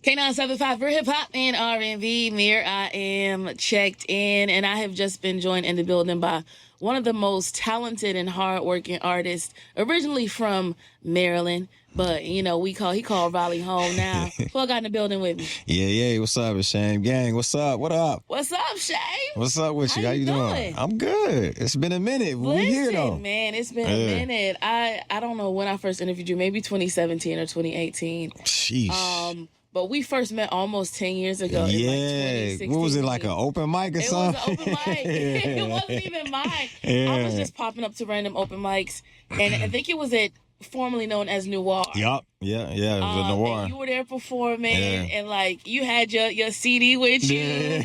K97.5 for hip hop and R&B. Mir.I.am checked in, and I have just been joined in the building by one of the most talented and hardworking artists, originally from Maryland. But, you know, he called Raleigh home now. Who I got in the building with me? Yeah. What's up, Shame Gang? What's up? What up? What's up, Shane? What's up with you? How you doing? I'm good. It's been a minute. Listen, we here, though. Man, it's been a minute. I don't know when I first interviewed you, maybe 2017 or 2018. Sheesh. But we first met almost 10 years ago. Yeah. What was it, like an open mic or something? It was an open mic. It wasn't even mine. Yeah. I was just popping up to random open mics. And I think it was formerly known as Noir. Yup. Yeah, it was a Noir. And you were there performing, and like you had your CD with you.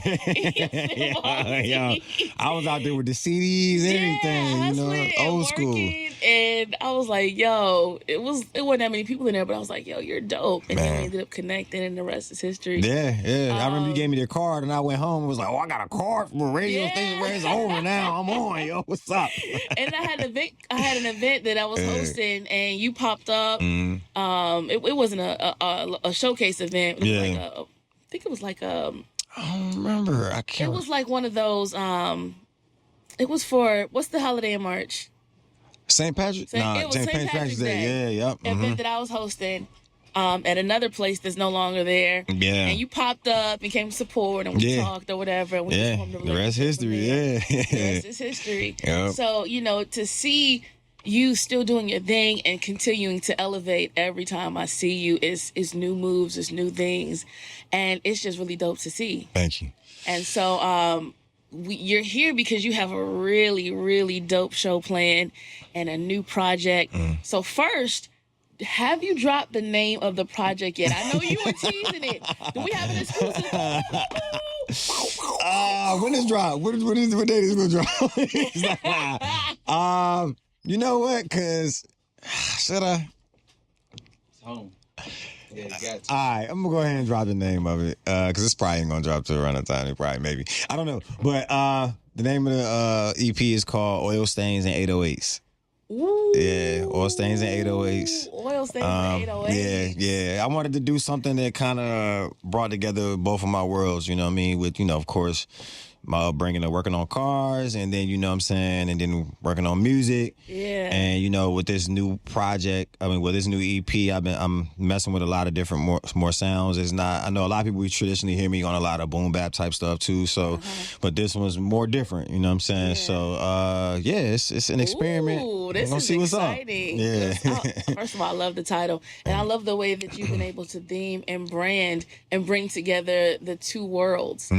Yeah. I was out there with the CDs, everything, you know, old school. And I was like, yo, it wasn't that many people in there, but I was like, yo, you're dope. And then we ended up connecting, and the rest is history. Yeah. I remember you gave me the card, and I went home and was like, oh, I got a card from a radio station where it's over now. I'm on, yo. What's up? And I had an event that I was hosting, and you popped up. It wasn't a showcase event. It was like I think it was like I don't remember. I can't. It was like one of those. It was for what's the holiday in March? St. Patrick? St. Patrick's Day. Yeah. Event that I was hosting at another place that's no longer there. Yeah. And you popped up and came to support, and we talked or whatever. And we the rest history. Yeah. The rest is history. Yep. So, you know, to see you still doing your thing and continuing to elevate every time I see you is new moves, is new things, and it's just really dope to see. Thank you. And so you're here because you have a really, really dope show planned and a new project. So first, have you dropped the name of the project yet? I know you were teasing it. Do we have an exclusive? When is drop? What day is it gonna drop? You know what? Cause should I? It's home. Yeah, you got to. All right, I'm gonna go ahead and drop the name of it. Cause it's probably ain't gonna drop till around the time. Maybe. I don't know. But the name of the EP is called Oil Stains and 808s. Ooh. Yeah, Oil Stains and 808s. Oil Stains and 808s. Yeah. I wanted to do something that kind of brought together both of my worlds, you know what I mean? With, of course, my upbringing of working on cars, and then, you know what I'm saying, and then working on music. Yeah. And, with this new project, with this new EP, I'm messing with a lot of different more sounds. It's not, I know a lot of people traditionally hear me on a lot of boom bap type stuff too, so, but this one's more different, you know what I'm saying? Yeah. So, it's an experiment. Ooh, this is see what's exciting. Up. Yeah. First of all, I love the title, and I love the way that you've been able to theme and brand and bring together the two worlds.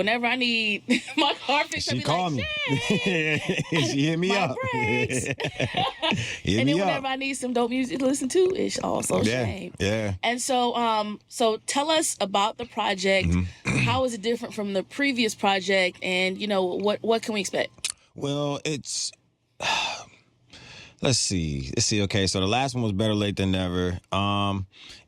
Whenever I need my car fixed, she called me. She hit me up. And then whenever I need some dope music to listen to, it's also Shame. Yeah. And so, tell us about the project. How is it different from the previous project? And what can we expect? Well, it's. Let's see. Okay, so the last one was Better Late Than Never.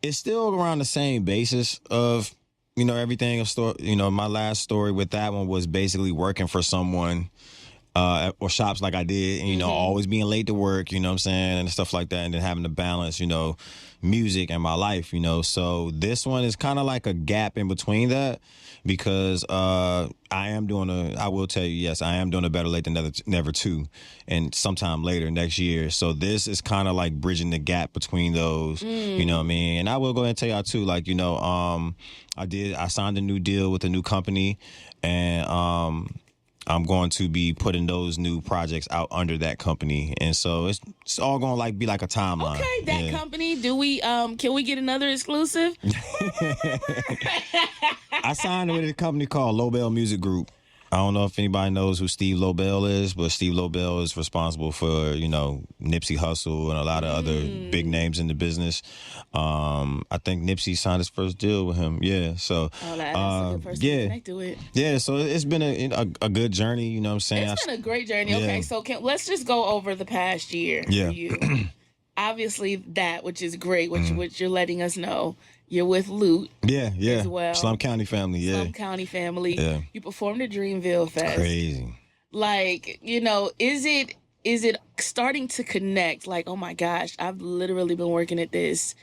It's still around the same basis of. Everything of story. My last story with that one was basically working for someone or shops like I did, and, always being late to work, you know what I'm saying, and stuff like that, and then having to balance, music and my life, So this one is kind of like a gap in between that because I will tell you, yes, I am doing a Better Late Than Never 2 and sometime later next year. So this is kind of like bridging the gap between those, you know what I mean? And I will go ahead and tell y'all too, like, I signed a new deal with a new company, and I'm going to be putting those new projects out under that company, and so it's all going to be like a timeline. Okay, that company. Do we can we get another exclusive? I signed with a company called Lobel Music Group. I don't know if anybody knows who Steve Lobel is, but Steve Lobel is responsible for, Nipsey Hussle and a lot of other big names in the business. I think Nipsey signed his first deal with him. Yeah, so that's a good person to connect to it. Yeah, so it's been a good journey. You know what I'm saying? It's been a great journey. Okay, so let's just go over the past year for you. Obviously, that which is great, which you're letting us know. You're with Loot. Yeah. As well. Slum County family, yeah. Slum County family. Yeah. You performed at Dreamville Fest. Crazy. Like, is it starting to connect? Like, oh my gosh, I've literally been working at this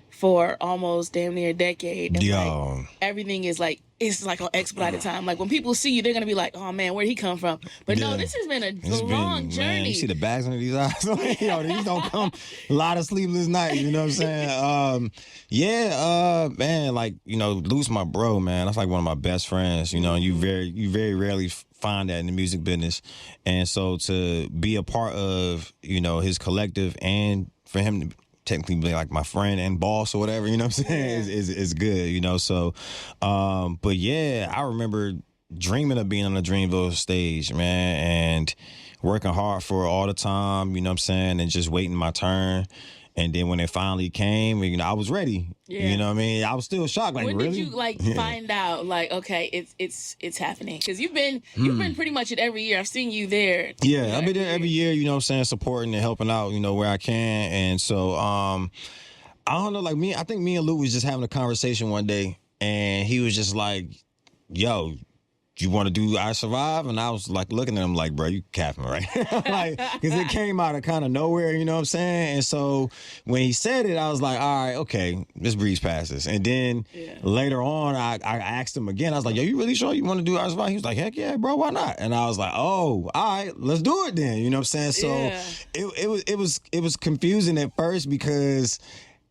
for almost damn near a decade. And Yo. like, everything is like, it's like on expedited time. Like when people see you, they're gonna be like, "Oh man, where'd he come from?" But no, this has been a long journey. Man, you see the bags under these eyes? Yo, these don't come. A lot of sleepless nights. You know what I'm saying? Man, like Lou's my bro, man. That's like one of my best friends. You know, and you very rarely find that in the music business, and so to be a part of his collective and for him to technically be like my friend and boss or whatever, you know what I'm saying, is good, so but yeah, I remember dreaming of being on the Dreamville stage, man, and working hard for it all the time, you know what I'm saying, and just waiting my turn. And then when it finally came, I was ready. Yeah. You know what I mean? I was still shocked. Like, when really? did you find out? Like, okay, it's happening? Because you've been pretty much at every year. I've seen you there. Yeah, I've been there every year. You know what I'm saying, supporting and helping out. Where I can. And so, I don't know. Like I think me and Lou was just having a conversation one day, and he was just like, "Yo, you want to do I Survive?" And I was like looking at him like, bro, you capping, right? Like, because it came out of kind of nowhere, you know what I'm saying? And so when he said it, I was like, all right, okay, let's breeze past this. And then later on, I asked him again. I was like, yo, you really sure you want to do I Survive? He was like, heck yeah, bro, why not? And I was like, oh, all right, let's do it then. You know what I'm saying? So it was confusing at first because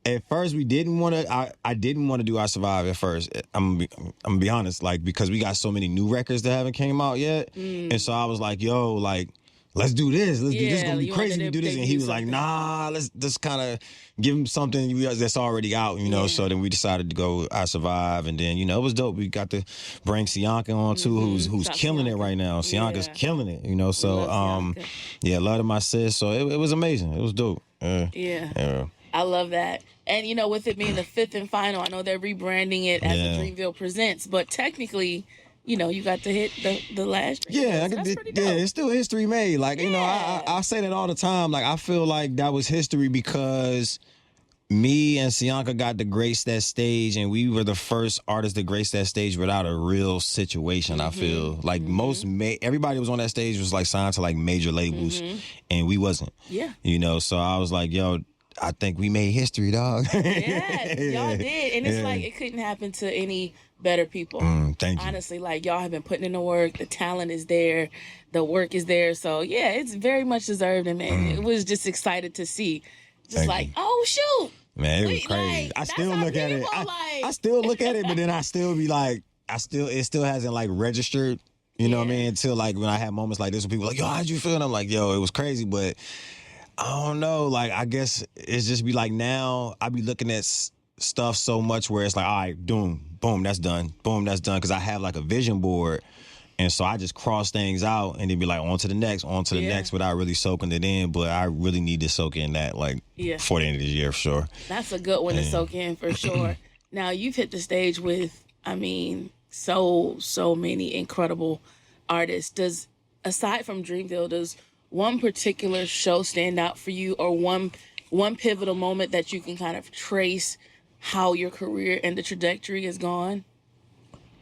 at first, we didn't want to. I didn't want to do I Survive at first. I'm gonna be honest, like because we got so many new records that haven't came out yet, and so I was like, "Yo, like, let's do this. Let's do this. It's gonna be crazy to do this." And he was like, "Nah, let's just kind of give him something that's already out, So then we decided to go I Survive, and then it was dope. We got to bring Sianka on too, who's killing it right now. Sianka's killing it, So love to my sis. So it was amazing. It was dope. I love that. And, with it being the fifth and final, I know they're rebranding it as a Dreamville Presents, but technically, you got to hit the last Dreamville. Yeah, so that's pretty dope. It's still history made. Like, I say that all the time. Like, I feel like that was history because me and Sianka got to grace that stage, and we were the first artists to grace that stage without a real situation, I feel. Like, everybody was on that stage was, like, signed to, like, major labels, and we wasn't. Yeah. So I was like, yo, I think we made history, dog. Yeah, y'all did. And it's like it couldn't happen to any better people. Thank you. Honestly, like y'all have been putting in the work. The talent is there. The work is there. So, yeah, it's very much deserved. And, man, it was just excited to see. Just Thank you. oh, shoot. Man, it was crazy. Like, I still look at it. I still look at it, but then I still be like, it still hasn't, like, registered. You know what I mean? Until, like, when I have moments like this where people are like, yo, how'd you feel? And I'm like, yo, it was crazy, but I don't know. Like, I guess it's just be like now I be looking at stuff so much where it's like, all right, boom, that's done. Boom, that's done. Because I have like a vision board. And so I just cross things out and then be like, on to the next without really soaking it in. But I really need to soak in that before the end of the year for sure. That's a good one to soak in for sure. Now, you've hit the stage with, so many incredible artists. Aside from Dreamville, does one particular show stand out for you, or one pivotal moment that you can kind of trace how your career and the trajectory has gone?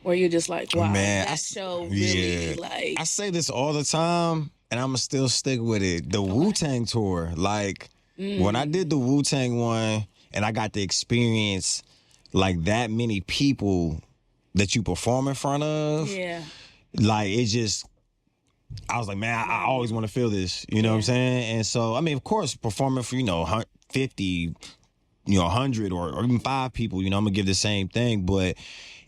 Where you're just like, wow, man, that show really I say this all the time, and I'm going to still stick with it. The Wu-Tang tour, like, when I did the Wu-Tang one, and I got to experience, like, that many people that you perform in front of, like, it just, I was like, man, I always want to feel this, you know what I'm saying? And so, of course, performing for, 50, 100 or even 5 people, I'm going to give the same thing, but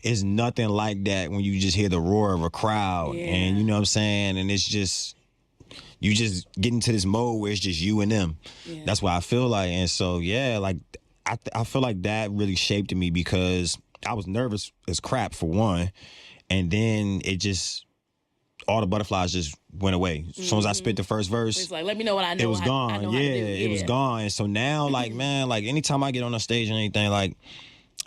it's nothing like that when you just hear the roar of a crowd and you know what I'm saying? And it's just, you just get into this mode where it's just you and them. Yeah. That's what I feel like. And so, like, I feel like that really shaped me because I was nervous as crap for one. And then it just, all the butterflies just went away. As soon as I spit the first verse, it's like, let me know what I know. It was gone. It was gone. And so now, like, man, like anytime I get on a stage and anything, like,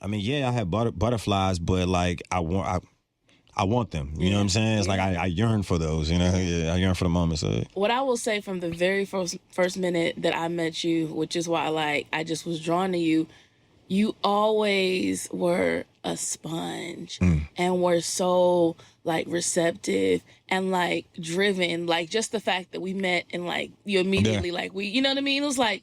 I have butterflies, but like I want them. You know what I'm saying? It's like I yearn for those. I yearn for the moment. So what I will say from the very first minute that I met you, which is why I just was drawn to you. You always were a sponge and were so like receptive and like driven. Like just the fact that we met and like you immediately like you know what I mean? It was like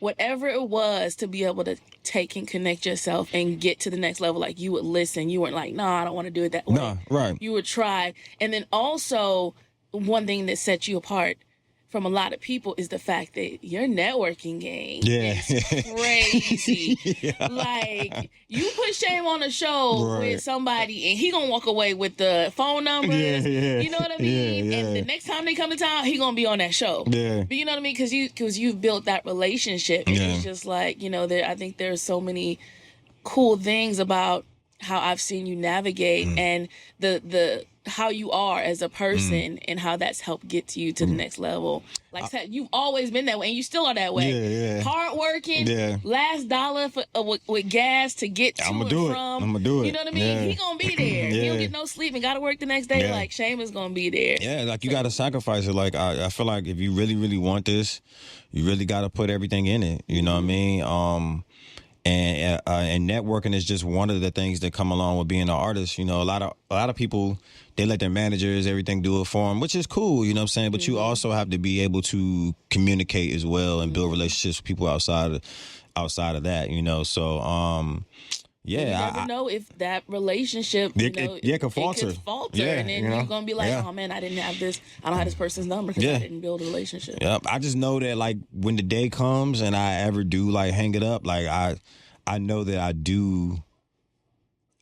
whatever it was to be able to take and connect yourself and get to the next level. Like, you would listen. You weren't like, no, I don't want to do it that way. No, right. You would try. And then also, one thing that sets you apart from a lot of people is the fact that your networking game is crazy. Like, you put Shame on a show with somebody and he gonna walk away with the phone numbers. You know what I mean? And the next time they come to town, he gonna be on that show. But you know what I mean? Because you've built that relationship. And it's just like, you know, I think there's so many cool things about how I've seen you navigate and the how you are as a person and how that's helped get to you to the next level. Like I said, you've always been that way and you still are that way. Hard working, last dollar for, with gas to get to and from. I'm gonna do it. You know what I mean? He gonna be there. He don't get no sleep and gotta work the next day. Like, Shame is gonna be there. Yeah, like you gotta sacrifice it. Like I feel like if you really, really want this, you really gotta put everything in it. You know what I mean? And networking is just one of the things that come along with being an artist. You know, a lot of people, they let their managers, everything do it for them, which is cool, you know what I'm saying? But you also have to be able to communicate as well and build relationships with people outside of that, you know? So, You never know if that relationship, it could falter. And then you're going to be like, oh man, I didn't have this. I don't have this person's number because I didn't build a relationship. Yep. I just know that, like, when the day comes and I ever do, like, hang it up, like, I know that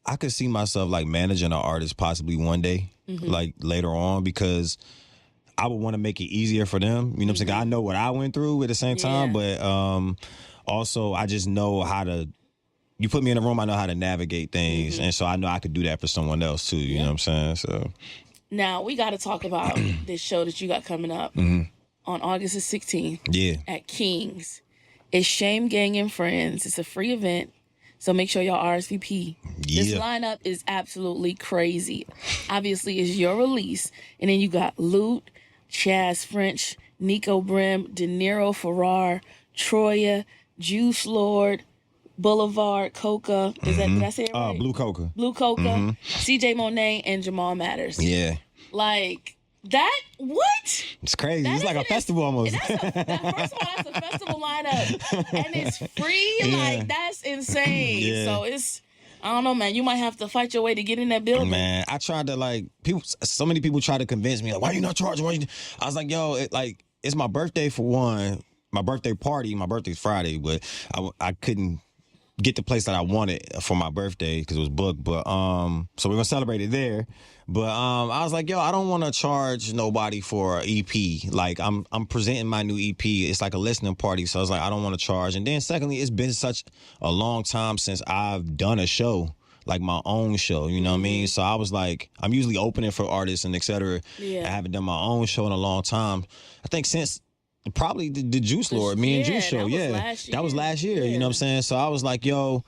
I could see myself, like, managing an artist possibly one day, like, later on, because I would want to make it easier for them. You know what I'm saying? I know what I went through at the same time, but also I just know how to, you put me in a room, I know how to navigate things. And so I know I could do that for someone else too. You know what I'm saying? So now we got to talk about this show that you got coming up on August the 16th at King's. It's Shame Gang and Friends. It's a free event. So make sure y'all RSVP. This lineup is absolutely crazy. Obviously, it's your release. And then you got Lute, Chaz French, Nico Brim, De Niro Farrar, Troya, Juice Lord, Boulevard, Coca. Did I say it right? Blue Coca. Blue Coca, CJ Monet, and Jamal Matters. Yeah. Like, that, what? It's crazy. It's like a festival almost. First of all, that's a festival lineup. And it's free. Like, that's insane. So it's, I don't know, man. You might have to fight your way to get in that building. Man, I tried to, like, so many people try to convince me, like, why you not charging? I was like, yo, it's my birthday for one. My birthday party. My birthday's Friday, but I couldn't get the place that I wanted for my birthday because it was booked. But so we're gonna celebrate it there. But I was like, yo, I don't want to charge nobody for an EP. Like, I'm presenting my new EP. It's like a listening party. So I was like, I don't want to charge. And then secondly, it's been such a long time since I've done a show, like my own show, you know what I mean? So I was like, I'm usually opening for artists and et cetera. I haven't done my own show in a long time. I think since probably the Juice Lord, me and Juice show. That was last year. You know what I'm saying? So I was like, yo,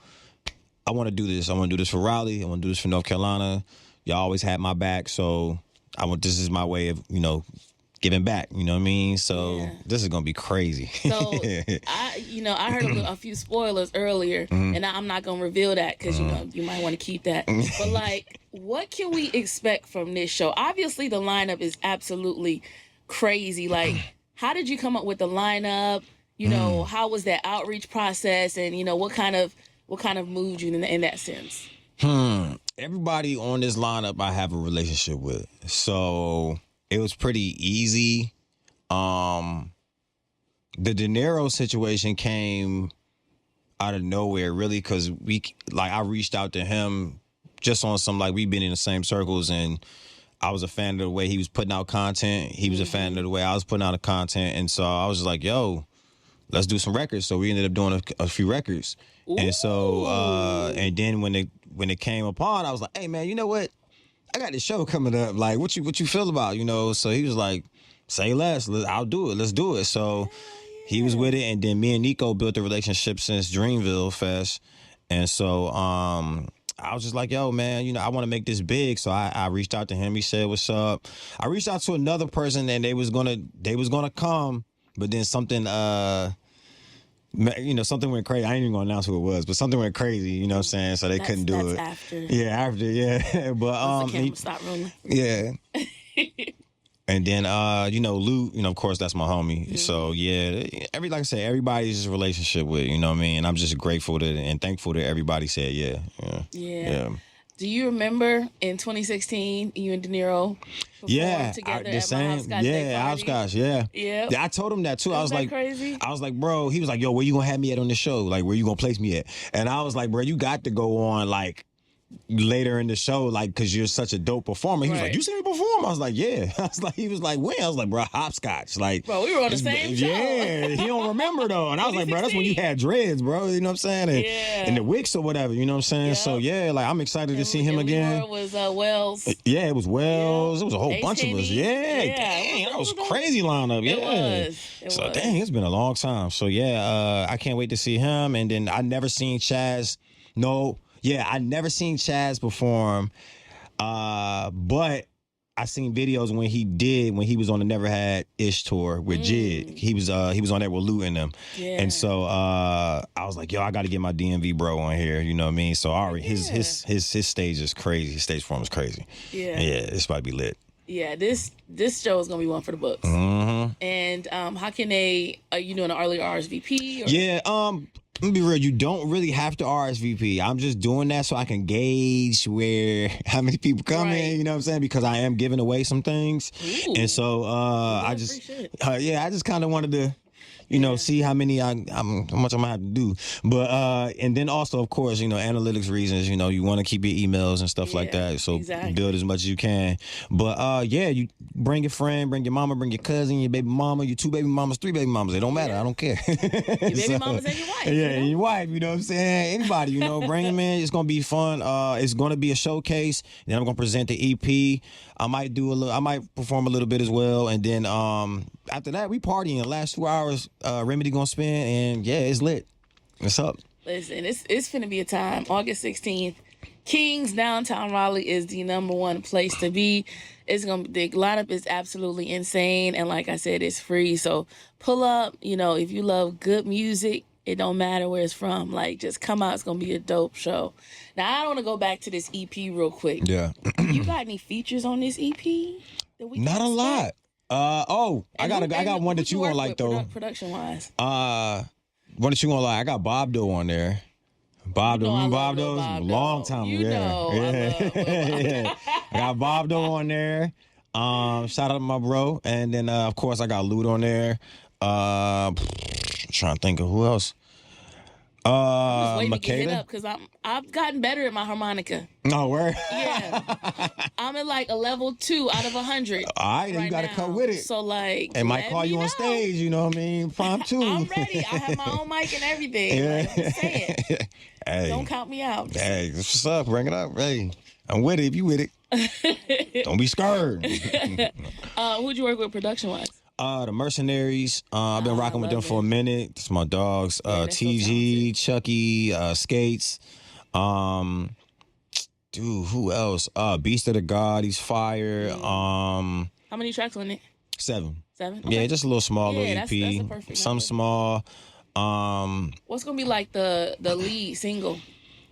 I want to do this. I want to do this for Raleigh. I want to do this for North Carolina. Y'all always had my back. So this is my way of, giving back. You know what I mean? So this is going to be crazy. So I heard a few spoilers earlier, and I'm not going to reveal that because, you might want to keep that. But, like, what can we expect from this show? Obviously, the lineup is absolutely crazy. Like, how did you come up with the lineup? How was that outreach process? And, what kind of moved you in that sense? Everybody on this lineup I have a relationship with. So it was pretty easy. The De Niro situation came out of nowhere, really, because I reached out to him just on some, like, we've been in the same circles, and I was a fan of the way he was putting out content. He was a fan of the way I was putting out the content. And so I was just like, yo, let's do some records. So we ended up doing a few records. Ooh. And so, and then when it came upon, I was like, hey, man, you know what? I got this show coming up. Like, what you feel about, So he was like, say less. I'll do it. Let's do it. So he was with it. And then me and Nico built a relationship since Dreamville Fest. And so, I was just like, yo, man, I want to make this big. So I reached out to him. He said, what's up? I reached out to another person and they was gonna come, but then something, something went crazy. I ain't even gonna announce who it was, but something went crazy, you know what I'm saying? So they couldn't do it. That's after. Yeah, after, yeah. But the camera stopped rolling. Yeah. And then, Lou, of course, that's my homie. So, yeah, like I said, everybody's relationship with, you know what I mean? I'm just grateful and thankful that everybody said, yeah. Do you remember in 2016, you and De Niro performed together at my Hopscotch Day party? Hopscotch, yeah. Yeah. I told him that, too. I was like, crazy? I was like, bro, he was like, yo, where you gonna have me at on the show? Like, where you gonna place me at? And I was like, bro, you got to go on, like, later in the show, like, because you're such a dope performer. He was like, you see me perform? I was like, yeah. He was like, when? I was like, bro, Hopscotch. Like, bro, we were on the same show. Yeah, he don't remember, though. And I was like, bro, that's when you had dreads, bro. You know what I'm saying? And the wigs or whatever, you know what I'm saying? Yep. So, yeah, like, I'm excited to see him again. It was Wells. Yeah, it was Wells. Yeah. It was a whole bunch of us. Yeah, dang, that was a crazy lineup. Yeah. It was. Dang, it's been a long time. So, yeah, I can't wait to see him. And then I never seen Chaz. Yeah, I never seen Chaz perform, but I seen videos when he was on the Never Had Ish tour with Jid. He was on there with Lou and them. Yeah. And so I was like, yo, I got to get my DMV bro on here. You know what I mean? So his stage is crazy. His stage performance is crazy. Yeah, it's about to be lit. Yeah, this show is gonna be one for the books. Mm-hmm. And how can they? Are you doing an early RSVP? Or? Yeah. Let me be real. You don't really have to RSVP. I'm just doing that so I can gauge how many people come in. You know what I'm saying? Because I am giving away some things, and so I just kind of wanted to. See how many how much I'm gonna have to do. But and then also, of course, analytics reasons, you want to keep your emails and stuff like that. So build as much as you can. But you bring your friend, bring your mama, bring your cousin, your baby mama, your 2 baby mamas, 3 baby mamas. It don't matter. I don't care. Your baby mamas and your wife. Yeah, and your wife, you know what I'm saying? Anybody, bring them in. It's gonna be fun. It's gonna be a showcase. Then I'm gonna present the EP. I might perform a little bit as well. And then after that, we partying. The last 2 hours, Remedy gonna spin, and yeah, it's lit. What's up? Listen, it's finna be a time. August 16th, Kings downtown Raleigh is the #1 place to be. The lineup is absolutely insane, and like I said, it's free. So pull up. If you love good music, it don't matter where it's from. Like, just come out. It's gonna be a dope show. Now, I want to go back to this EP real quick. Yeah. You got any features on this EP? Not a lot. I got one that you won't like though. Production wise. One that you won't like. I got Bob Doe on there. Bob Doe, Bob Doe, long time ago. Yeah. I got Bob Doe on there. Shout out to my bro, and then of course I got Lute on there. I'm trying to think of who else. I'm just waiting to get hit up because I've gotten better at my harmonica. No, where? Yeah, I'm at like a level 2 out of 100. All right, you got to come with it. So like, and might call you on stage. You know what I mean? Prompt 2. I'm ready. I have my own mic and everything. Yeah. Like, I'm just saying. Hey, don't count me out. Hey, what's up? Bring it up. Hey, I'm with it if you with it. Don't be scared. Who'd you work with production wise? The Mercenaries. I've been rocking with them for a minute. It's my dogs. TG, so Chucky, Skates. Dude, who else? Beast of the God. He's fire. How many tracks on it? 7. 7? Okay. Yeah, just a little small little EP. That's a perfect Some number. small. What's gonna be like the lead single?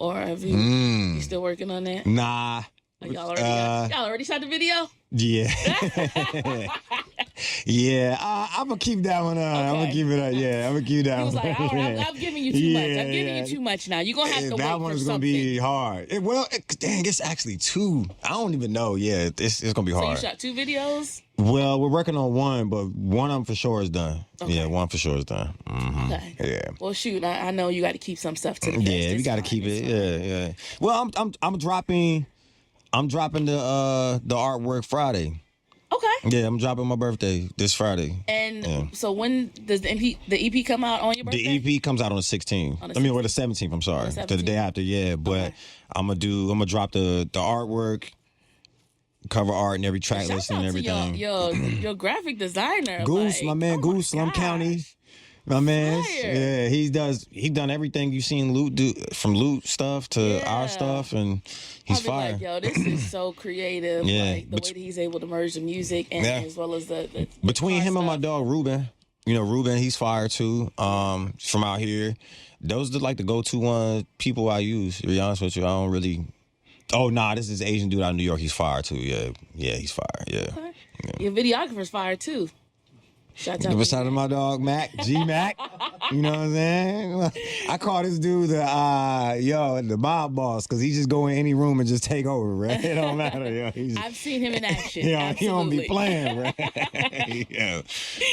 Or have you still working on that? Nah. Y'all already shot the video? Yeah. Yeah, I'm going to keep that one on. Okay. I'm going to keep it up. Yeah, I'm going to keep that one. He was like, all right, I'm giving you too much. I'm giving you too much now. You're going to have to wait for something. That one's going to be hard. Dang, it's actually 2. I don't even know. Yeah, it's going to be hard. So you shot 2 videos? Well, we're working on 1, but one of them for sure is done. Okay. Yeah, 1 for sure is done. Mm-hmm. Okay. Yeah. Well, shoot, I know you got to keep some stuff to the Yeah, we got to keep it. Yeah. Well, I'm dropping the artwork Friday. Okay. Yeah, I'm dropping my birthday this Friday. And so when does the EP come out on your birthday? The EP comes out on the 16th. The 17th. I'm sorry, the day after. Yeah, but I'm gonna drop the artwork, cover art, and every track list and everything. Your graphic designer, Goose, my man, Goose, Slum County. My man, yeah, he done everything you've seen Lute do, from Lute stuff to our stuff, and he's fire. Like, yo, this is so creative. Yeah, like the way that he's able to merge the music and as well as the between him stuff. and my dog Ruben. Ruben, he's fire too. From out here, those are like the go-to people I use. To be honest with you, I don't really. Oh nah, this is Asian dude out of New York. He's fire too. Yeah, he's fire. Yeah. Okay. Your videographer's fire too. Shout out Shout out to my dog Mac, G Mac. You know what I'm saying? I call this dude the mob boss, because he just go in any room and just take over, right? It don't matter, yo. I've seen him in action. Yeah, he don't be playing, right? Yeah.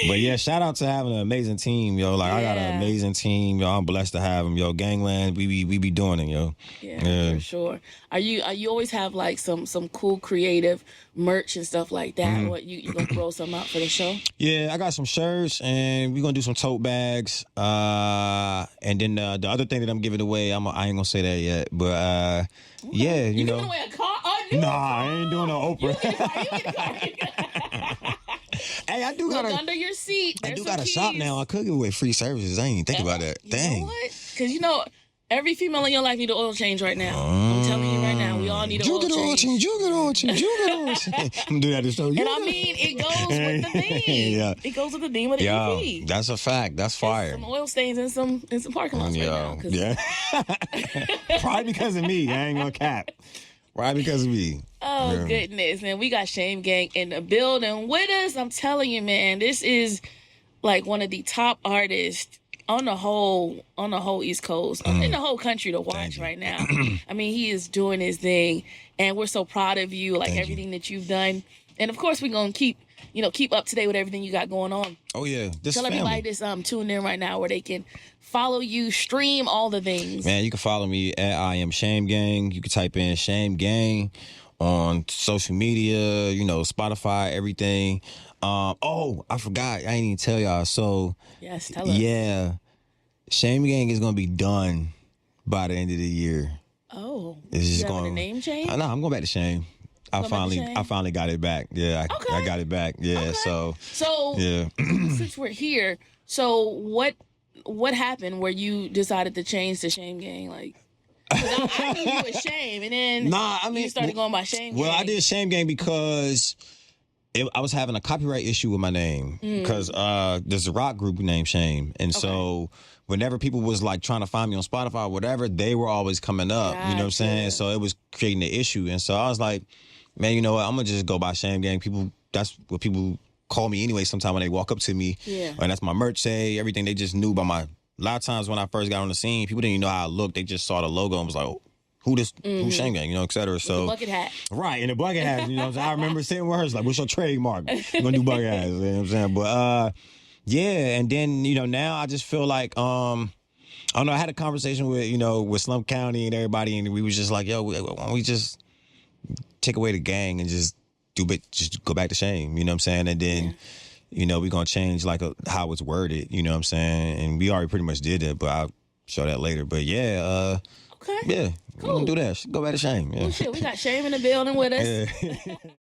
But yeah, shout out to having an amazing team, yo. Like I got an amazing team, yo. I'm blessed to have them, yo. Gangland, we be doing it, yo. Yeah, for sure. Are you always have like some cool creative merch and stuff like that? What you gonna throw some out for the show? Yeah, I got some shirts, and we're gonna do some tote bags. And then the other thing that I'm giving away, I ain't gonna say that yet, but yeah, you know. Giving away a car? I ain't doing no Oprah. You get a car. Hey, I do got under your seat. I do got a shop now. I could give away free services. I ain't even think about that. Dang. You know what? Because every female in your life need an oil change right now. I'm telling you right now, we all need an oil change. You get oil change. I'm gonna do that this show. And I mean, it goes with the theme. Yeah. It goes with the theme of the EP. That's a fact. That's fire. Some oil stains in some parking lots right now. Yeah. Probably because of me. I ain't gonna cap. Probably because of me. Oh, goodness. And we got Shame Gang in the building with us. I'm telling you, man, this is like one of the top artists on the whole East Coast, in the whole country to watch right now. I mean, he is doing his thing, and we're so proud of you, like everything that you've done. And of course, we're gonna keep up to date with everything you got going on. Oh yeah, Tell everybody that's tuned in right now where they can follow you, stream all the things. Man, you can follow me at I.am Shame Gang. You can type in Shame Gang on social media, Spotify, everything. I forgot. I ain't even tell y'all. So yes, tell us. Yeah, Shame Gang is gonna be done by the end of the year. Oh, it's just going a name change? No, I'm going back to Shame. I finally got it back. Yeah, I got it back. Yeah, okay. So yeah. Since we're here, so what happened where you decided to change to Shame Gang? Like, 'cause I knew you was Shame, and then you started going by Shame Gang. Well, I did Shame Gang because I was having a copyright issue with my name, because there's a rock group named Shame, and so whenever people was like trying to find me on Spotify or whatever, they were always coming up. You know what I'm saying? So it was creating an issue, and so I was like, man, you know what? I'm gonna just go by Shame Gang. That's what people call me anyway. Sometimes when they walk up to me, and that's my merch say, everything. They just knew by my. A lot of times when I first got on the scene, people didn't even know how I looked. They just saw the logo and was like, oh, who's Shame Gang, et cetera. So the bucket hat. Right, and the bucket hat, I remember saying words like, what's your trademark? We're gonna do bucket hats, you know what I'm saying? But yeah, and then, now I just feel like I don't know, I had a conversation with Slum County and everybody, and we was just like, yo, why don't we just take away the gang and just go back to Shame, you know what I'm saying? And then we're gonna change like how it's worded, you know what I'm saying? And we already pretty much did that, but I'll show that later. But yeah, okay. Yeah, cool. We're gonna do that. Go back to Shame. Yeah. Well, shit, we got Shame in the building with us. Yeah.